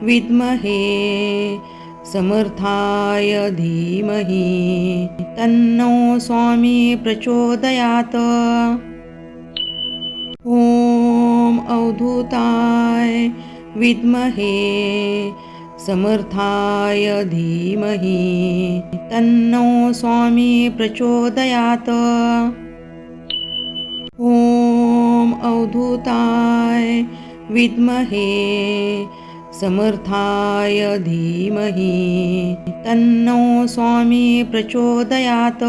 विद्महे समर्थाय धीमहि तन्नो स्वामी प्रचोदयात्। ॐ अवधूताय विद्महे समर्थाय धीमहि तन्नो स्वामी प्रचोदयात्। ॐ अवधूताय विद्महे समर्थाय धीमहि तन्नो स्वामी प्रचोदयात्।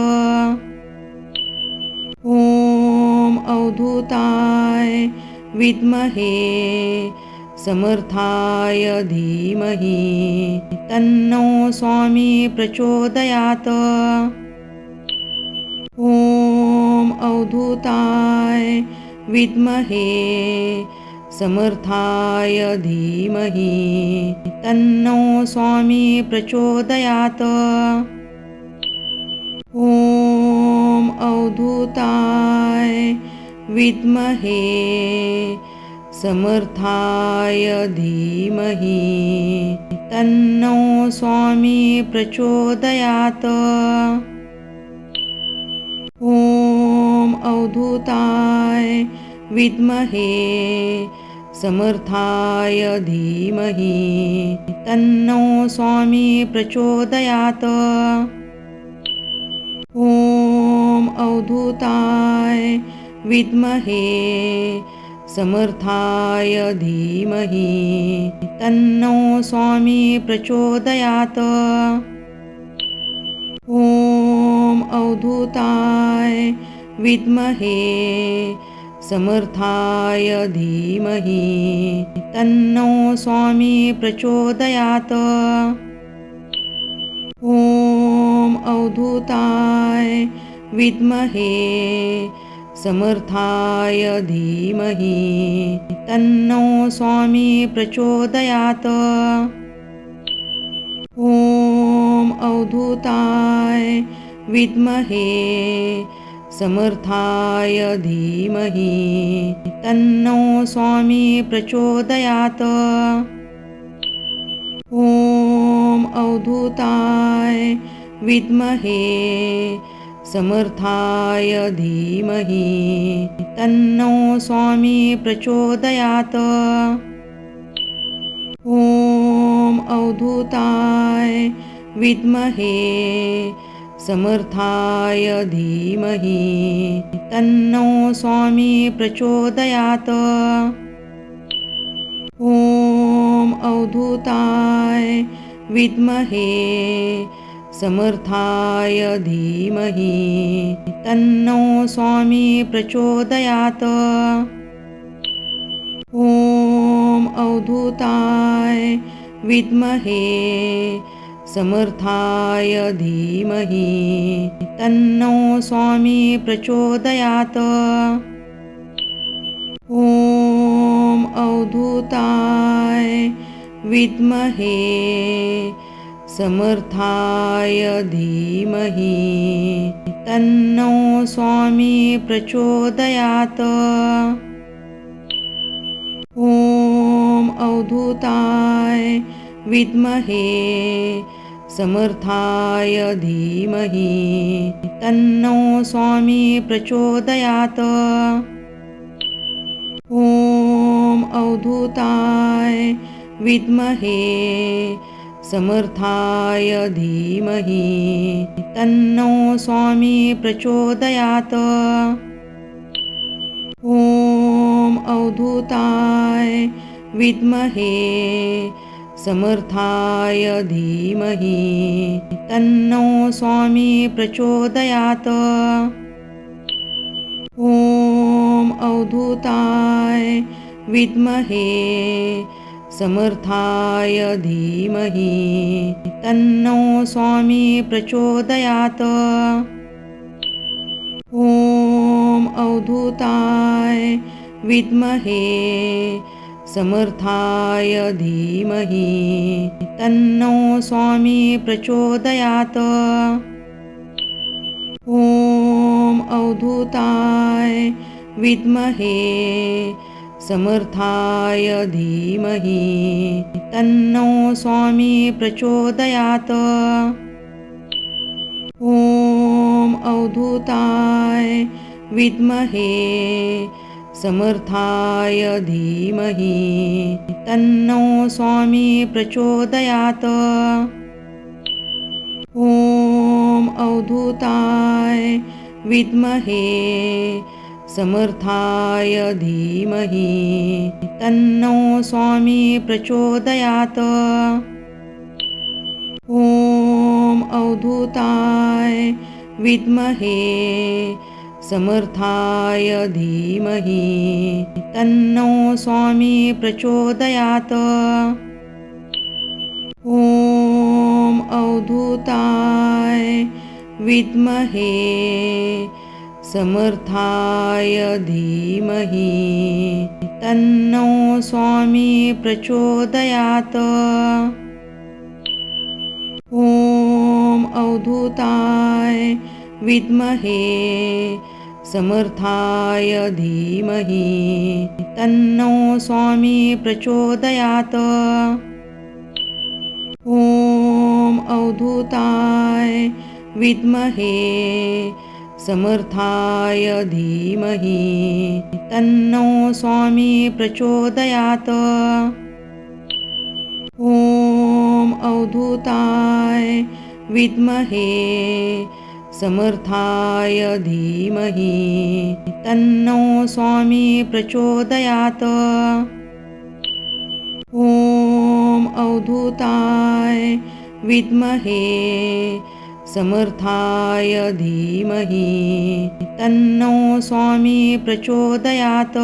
ॐ अवधूताय विद्महे समर्थाय धीमहि तन्नो स्वामी प्रचोदयात्। ॐ अवधूताय विद्महे समर्थाय धीमहि तन्नो स्वामी प्रचोदयात्। ॐ अवधूताय विद्महे समर्थाय धीमहि तन्नो स्वामी प्रचोदयात्। ॐ अवधूताय विद्महे समर्थाय धीमहि तन्नो स्वामी प्रचोदयात्। ॐ अवधूताय विद्महे समर्थाय धीमहि तन्नो स्वामी प्रचोदयात्। ॐ अवधूताय विद्महे समर्थाय धीमहि तन्नो स्वामी प्रचोदयात्। ॐ अवधूताय विद्महे समर्थाय धीमहि तन्नो स्वामी प्रचोदयात्। ॐ अवधूताय विद्महे समर्थाय धीमहि तन्नो स्वामी प्रचोदयात्। ॐ अवधूताय विद्महे समर्थाय धीमहि तन्नो स्वामी प्रचोदयात्। ॐ अवधूताय विद्महे समर्थाय धीमहि तन्नो स्वामी प्रचोदयात्। ॐ अवधूताय विद्महे समर्थाय धीमहि तन्नो स्वामी प्रचोदयात्। ॐ अवधूताय विद्महे समर्थाय धीमहि तन्नो स्वामी प्रचोदयात्। ॐ अवधूताय विद्महे समर्थाय धीमहि तन्नो स्वामी प्रचोदयात्। ॐ अवधूताय विद्महे समर्थाय धीमहि तन्नो स्वामी प्रचोदयात्। ॐ अवधूताय विद्महे समर्थाय धीमहि तन्नो स्वामी प्रचोदयात्। ॐ अवधूताय विद्महे समर्थाय धीमहि तन्नो स्वामी प्रचोदयात्। ॐ अवधूताय विद्महे समर्थाय धीमहि तन्नो स्वामी प्रचोदयात्। ॐ अवधूताय विद्महे समर्थाय धीमहि तन्नो स्वामी प्रचोदयात्। ॐ अवधूताय विद्महे समर्थाय धीमहि तन्नो स्वामी प्रचोदयात्। ॐ अवधूताय विद्महे समर्थाय धीमहि तन्नो स्वामी प्रचोदयात्। ॐ अवधूताय विद्महे समर्थाय धीमहि तन्नो स्वामी प्रचोदयात्। ॐ अवधूताय विद्महे समर्थाय धीमहि तन्नो स्वामी प्रचोदयात्। ॐ अवधूताय विद्महे समर्थाय धीमहि तन्नो स्वामी प्रचोदयात्। ॐ अवधूताय विद्महे समर्थाय धीमहि तन्नो स्वामी प्रचोदयात्। ॐ अवधूताय विद्महे समर्थाय धीमहि तन्नो स्वामी प्रचोदयात्। ॐ अवधूताय विद्महे समर्थाय धीमहि तन्नो स्वामी प्रचोदयात्। ॐ अवधूताय विद्महे समर्थाय धीमहि तन्नो स्वामी प्रचोदयात्।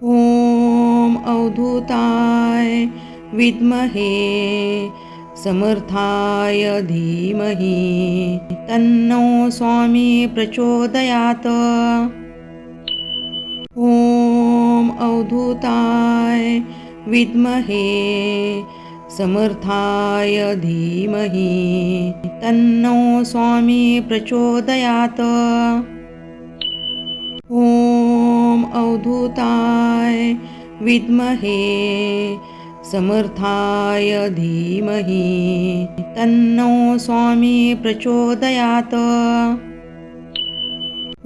ॐ अवधूताय विद्महे समर्थाय धीमहि तन्नो स्वामी प्रचोदयात्। ॐ अवधूताय विद्महे समर्थाय धीमहि तन्नो स्वामी प्रचोदयात्। ॐ अवधूताय विद्महे समर्थाय धीमहि तन्नो स्वामी प्रचोदयात्।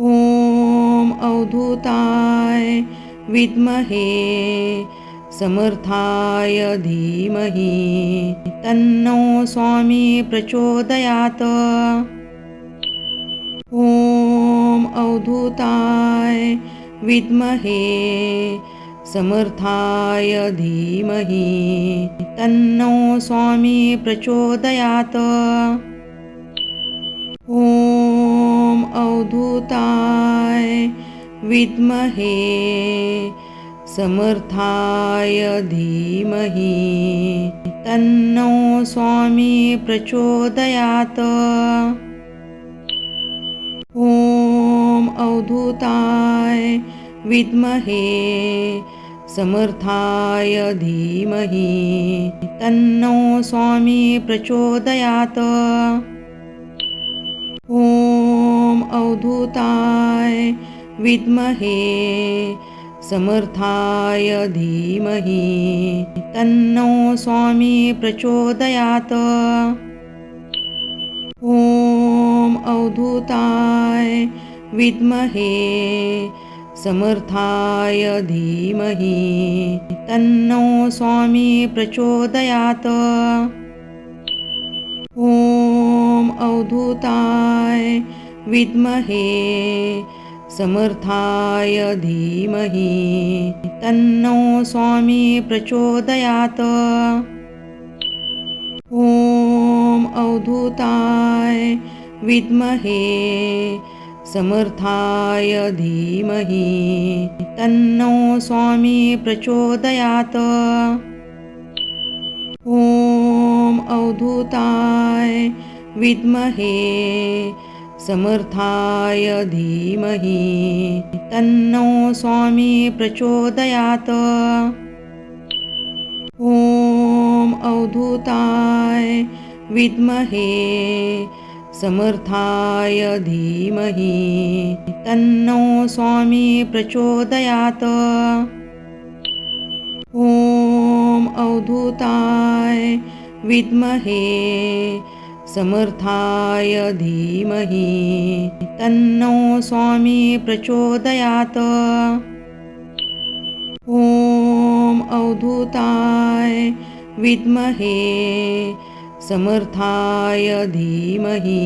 ॐ अवधूताय विद्महे समर्थाय धीमहि तन्नो स्वामी प्रचोदयात्। ॐ अवधूताय विद्महे समर्थाय धीमहि तन्नो स्वामी प्रचोदयात्। ॐ अवधूताय विद्महे समर्थाय धीमहि तन्नो स्वामी प्रचोदयात्। ॐ अवधूताय विद्महे समर्थाय धीमहि तन्नो स्वामी प्रचोदयात्। ॐ अवधूताय विद्महे समर्थाय धीमहि तन्नो स्वामी प्रचोदयात्। ॐ अवधूताय विद्महे समर्थाय धीमहि तन्नो स्वामी प्रचोदयात्। ॐ अवधूताय विद्महे समर्थाय धीमहि तन्नो स्वामी प्रचोदयात्। ॐ अवधूताय विद्महे समर्थाय धीमहि तन्नो स्वामी प्रचोदयात्। ॐ अवधूताय विद्महे समर्थाय धीमहि तन्नो स्वामी प्रचोदयात्। ॐ अवधूताय विद्महे समर्थाय धीमहि तन्नो स्वामी प्रचोदयात्। ॐ अवधूताय विद्महे समर्थाय धीमहि तन्नो स्वामी प्रचोदयात्। ॐ अवधूताय विद्महे समर्थाय धीमहि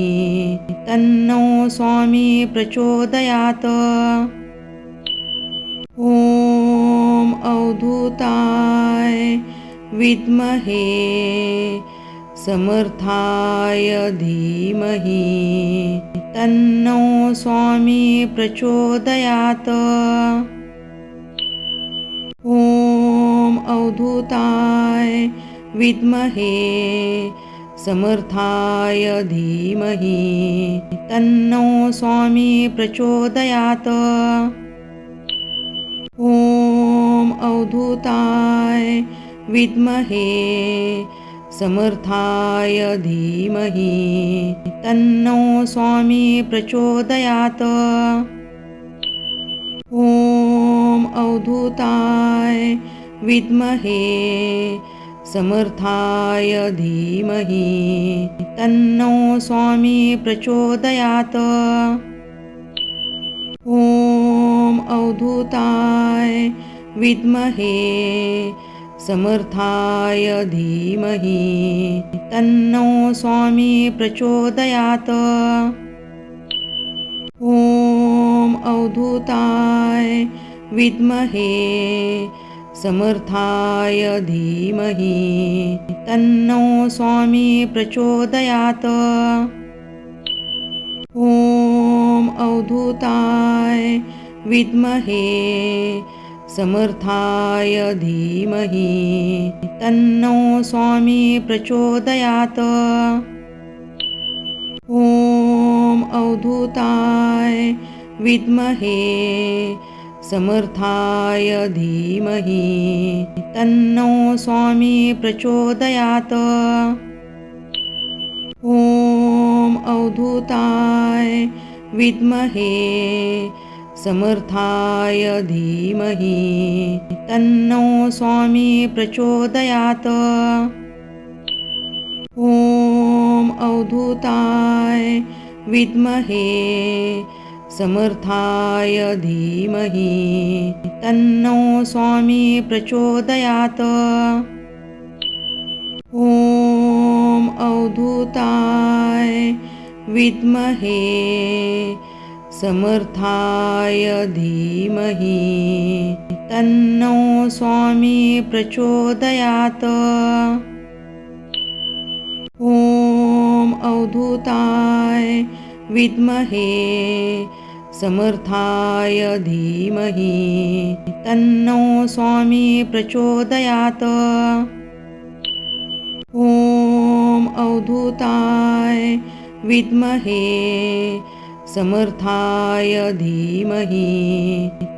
तन्नो स्वामी प्रचोदयात्। ॐ अवधूताय विद्महे समर्थाय धीमहि तन्नो स्वामी प्रचोदयात्। ॐ अवधूताय विद्महे समर्थाय धीमहि तन्नो स्वामी प्रचोदयात्। ॐ अवधूताय विद्महे समर्थाय धीमहि तन्नो स्वामी प्रचोदयात्। ॐ अवधूताय विद्महे समर्थाय धीमहि तन्नो स्वामी प्रचोदयात्। ॐ अवधूताय विद्महे समर्थाय धीमहि तन्नो स्वामी प्रचोदयात्। ॐ अवधूताय विद्महे समर्थाय धीमहि तन्नो स्वामी प्रचोदयात्। ॐ अवधूताय विद्महे समर्थाय धीमहि तन्नो स्वामी प्रचोदयात्। ॐ अवधूताय विद्महे समर्थाय धीमहि तन्नो स्वामी प्रचोदयात्। ॐ अवधूताय विद्महे समर्थाय धीमहि तन्नो स्वामी प्रचोदयात्। ॐ अवधूताय विद्महे समर्थाय धीमहि तन्नो स्वामी प्रचोदयात्। ॐ अवधूताय विद्महे समर्थाय धीमहि तन्नो स्वामी प्रचोदयात्। ॐ अवधूताय विद्महे समर्थाय धीमहि तन्नो स्वामी प्रचोदयात्। ॐ अवधूताय विद्महे समर्थाय धीमहि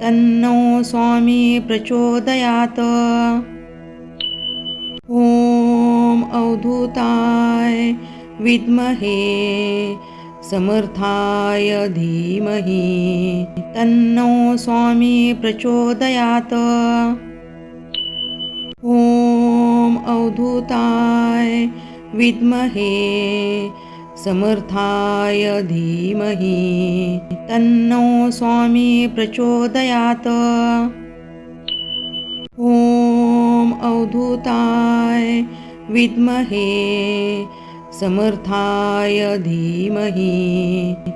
तन्नो स्वामी प्रचोदयात्। ॐ अवधूताय विद्महे समर्थाय धीमहि तन्नो स्वामी प्रचोदयात्। ॐ अवधूताय विद्महे समर्थाय धीमहि तन्नो स्वामी प्रचोदयात्। ॐ अवधूताय विद्महे समर्थाय धीमहि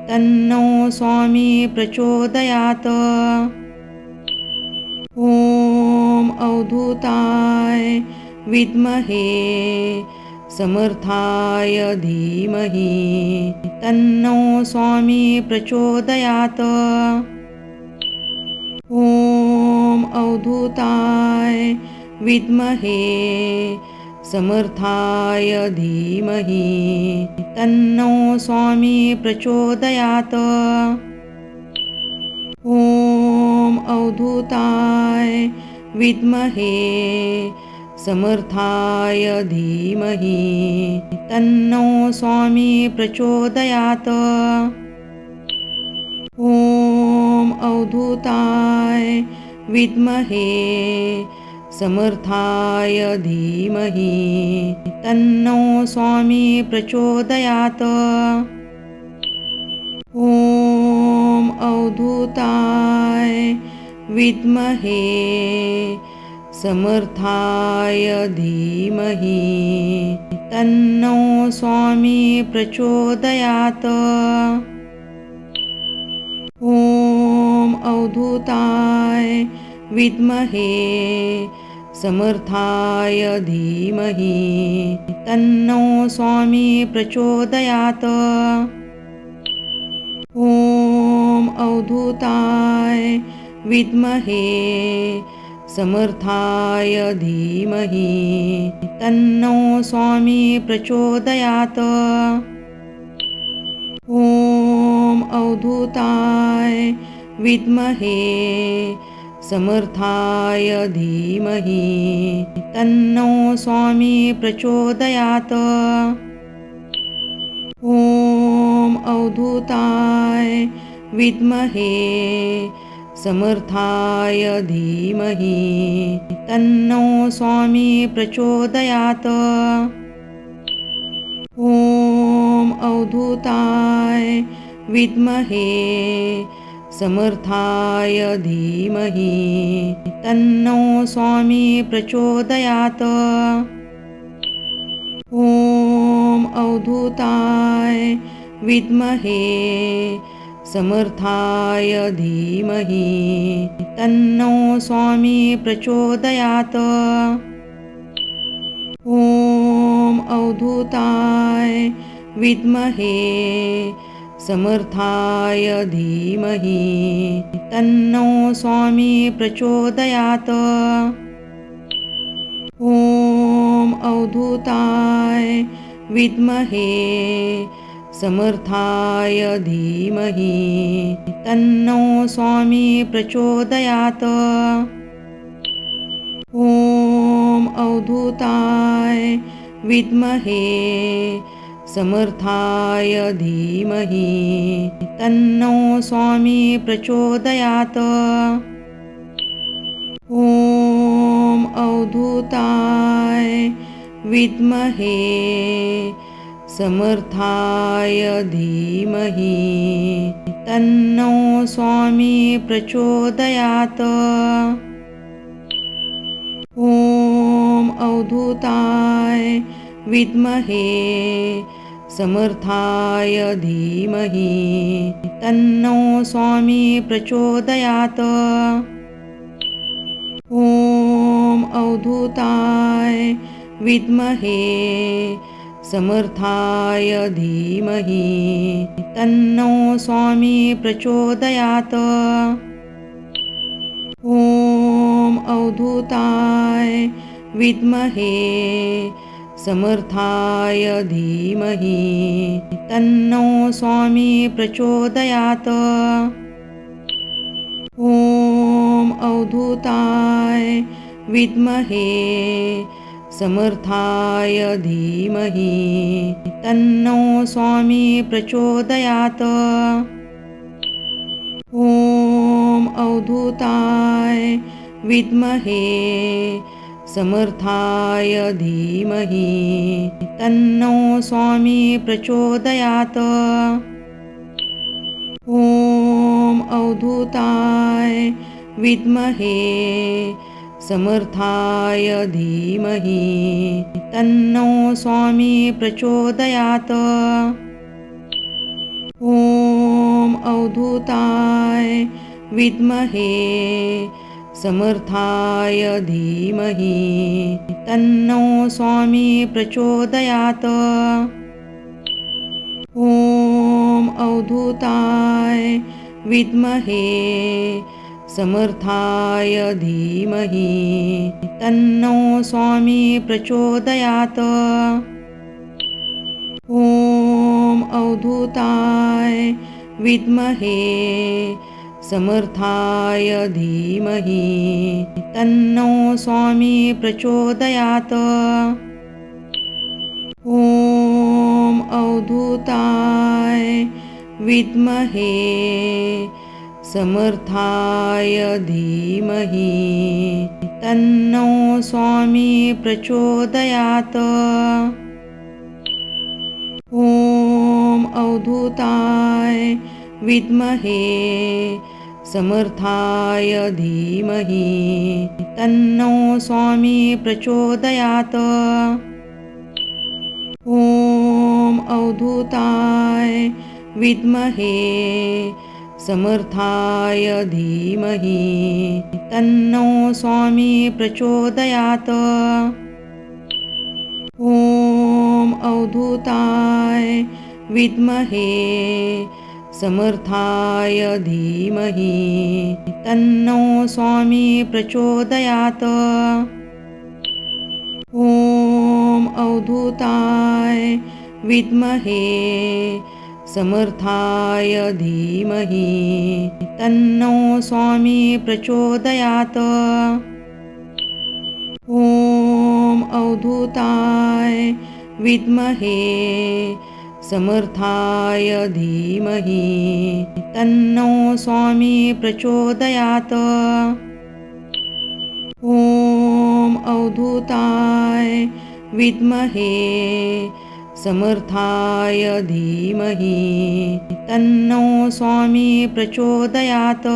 तन्नो स्वामी प्रचोदयात्। ॐ अवधूताय विद्महे समर्थाय धीमहि तन्नो स्वामी प्रचोदयात्। ॐ अवधूताय विद्महे समर्थाय धीमहि तन्नो स्वामी प्रचोदयात्। ॐ अवधूताय विद्महे समर्थाय धीमहि तन्नो स्वामी प्रचोदयात्। ॐ अवधूताय विद्महे समर्थाय धीमहि तन्नो स्वामी प्रचोदयात्। ॐ अवधूताय विद्महे समर्थाय धीमहि तन्नो स्वामी प्रचोदयात्। ॐ अवधूताय विद्महे समर्थाय धीमहि तन्नो स्वामी प्रचोदयात्। ॐ अवधूताय विद्महे समर्थाय धीमहि तन्नो स्वामी प्रचोदयात्। ॐ अवधूताय विद्महे समर्थाय धीमहि तन्नो स्वामी प्रचोदयात्। ॐ अवधूताय विद्महे समर्थाय धीमहि तन्नो स्वामी प्रचोदयात्। ॐ अवधूताय विद्महे समर्थाय धीमहि तन्नो स्वामी प्रचोदयात्। ॐ अवधूताय विद्महे समर्थाय धीमहि तन्नो स्वामी प्रचोदयात्। ॐ अवधूताय विद्महे समर्थाय धीमहि तन्नो स्वामी प्रचोदयात्। ॐ अवधूताय विद्महे समर्थाय धीमहि तन्नो स्वामी प्रचोदयात्। ॐ अवधूताय विद्महे समर्थाय धीमहि तन्नो स्वामी प्रचोदयात्। ॐ अवधूताय विद्महे समर्थाय धीमहि तन्नो स्वामी प्रचोदयात्। ॐ अवधूताय विद्महे समर्थाय धीमहि तन्नो स्वामी प्रचोदयात्। ॐ अवधूताय विद्महे समर्थाय धीमहि तन्नो स्वामी प्रचोदयात्। ॐ अवधूताय विद्महे समर्थाय धीमहि तन्नो स्वामी प्रचोदयात्। ॐ अवधूताय विद्महे समर्थाय धीमहि तन्नो स्वामी प्रचोदयात्। ॐ अवधूताय विद्महे समर्थाय धीमहि तन्नो स्वामी प्रचोदयात्। ॐ अवधूताय विद्महे समर्थाय धीमहि तन्नो स्वामी प्रचोदयात्। ॐ अवधूताय विद्महे समर्थाय धीमहि तन्नो स्वामी प्रचोदयात्। ॐ अवधूताय विद्महे समर्थाय धीमहि तन्नो स्वामी प्रचोदयात्। ॐ अवधूताय विद्महे समर्थाय धीमहि तन्नो स्वामी प्रचोदयात्। ॐ अवधूताय विद्महे समर्थाय धीमहि तन्नो स्वामी प्रचोदयात्। ॐ अवधूताय विद्महे समर्थाय धीमहि तन्नो स्वामी प्रचोदयात्। ॐ अवधूताय विद्महे समर्थाय धीमहि तन्नो स्वामी प्रचोदयात्। ॐ अवधूताय विद्महे समर्थाय धीमहि तन्नो स्वामी प्रचोदयात्। ॐ अवधूताय विद्महे समर्थाय धीमहि तन्नो स्वामी प्रचोदयात्। ॐ अवधूताय विद्महे समर्थाय धीमहि तन्नो स्वामी प्रचोदयात्। ॐ अवधूताय विद्महे समर्थाय धीमहि तन्नो स्वामी प्रचोदयात्।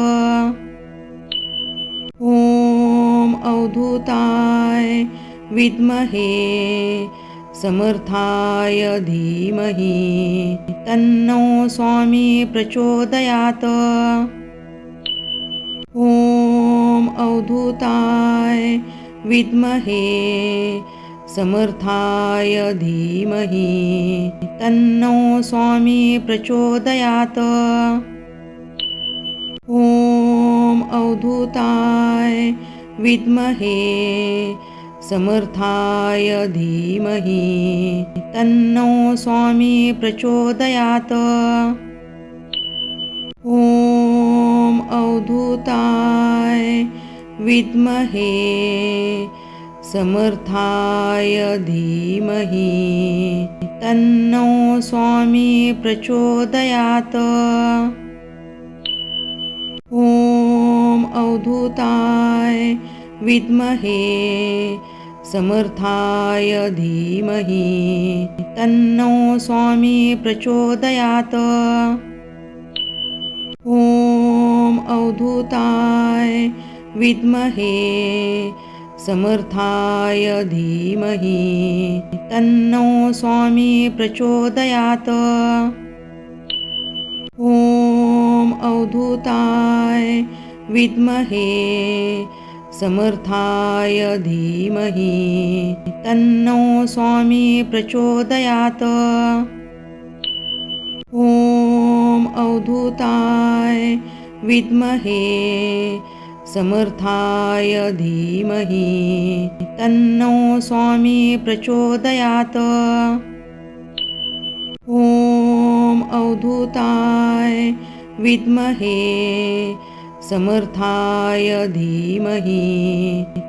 ॐ अवधूताय विद्महे समर्थाय धीमहि तन्नो स्वामी प्रचोदयात्। ॐ अवधूताय विद्महे समर्थाय धीमहि तन्नो स्वामी प्रचोदयात्। ॐ अवधूताय विद्महे समर्थाय धीमहि तन्नो स्वामी प्रचोदयात्। ॐ अवधूताय विद्महे समर्थाय धीमहि तन्नो स्वामी प्रचोदयात्। ॐ अवधूताय विद्महे समर्थाय धीमहि तन्नो स्वामी प्रचोदयात्। ॐ अवधूताय विद्महे समर्थाय धीमहि तन्नो स्वामी प्रचोदयात्। ॐ अवधूताय विद्महे समर्थाय धीमहि तन्नो स्वामी प्रचोदयात्। ॐ अवधूताय विद्महे समर्थाय धीमहि तन्नो स्वामी प्रचोदयात्। ॐ अवधूताय विद्महे समर्थाय धीमहि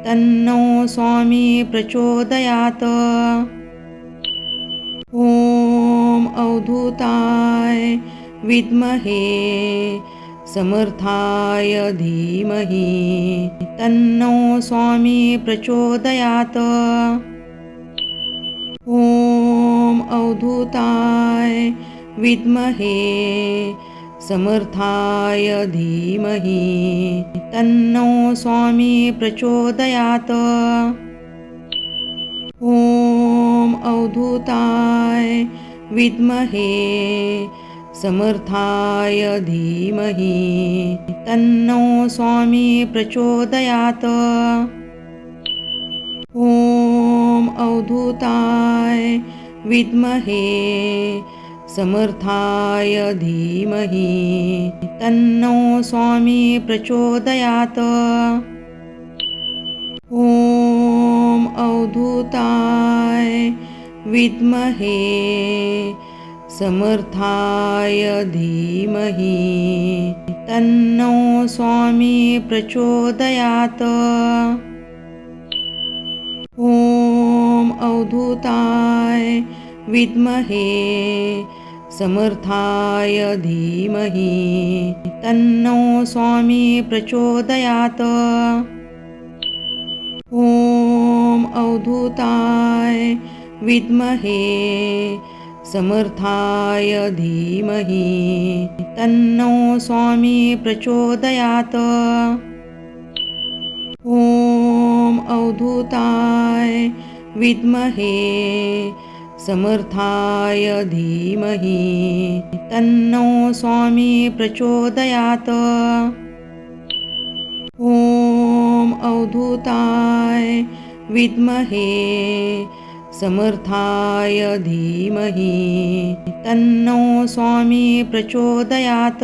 तन्नो स्वामी प्रचोदयात्। ॐ अवधूताय विद्महे समर्थाय धीमहि तन्नो स्वामी प्रचोदयात्। ॐ अवधूताय विद्महे समर्थाय धीमहि तन्नो स्वामी प्रचोदयात्। ॐ अवधूताय विद्महे समर्थाय धीमहि तन्नो स्वामी प्रचोदयात्। ॐ अवधूताय विद्महे समर्थाय धीमहि तन्नो स्वामी प्रचोदयात्। ॐ अवधूताय विद्महे समर्थाय धीमहि तन्नो स्वामी प्रचोदयात्। ॐ अवधूताय विद्महे समर्थाय धीमहि तन्नो स्वामी प्रचोदयात्। ॐ अवधूताय विद्महे समर्थाय धीमहि तन्नो स्वामी प्रचोदयात्। ॐ अवधूताय विद्महे समर्थाय धीमहि तन्नो स्वामी प्रचोदयात्। ॐ अवधूताय विद्महे समर्थाय धीमहि तन्नो स्वामी प्रचोदयात्।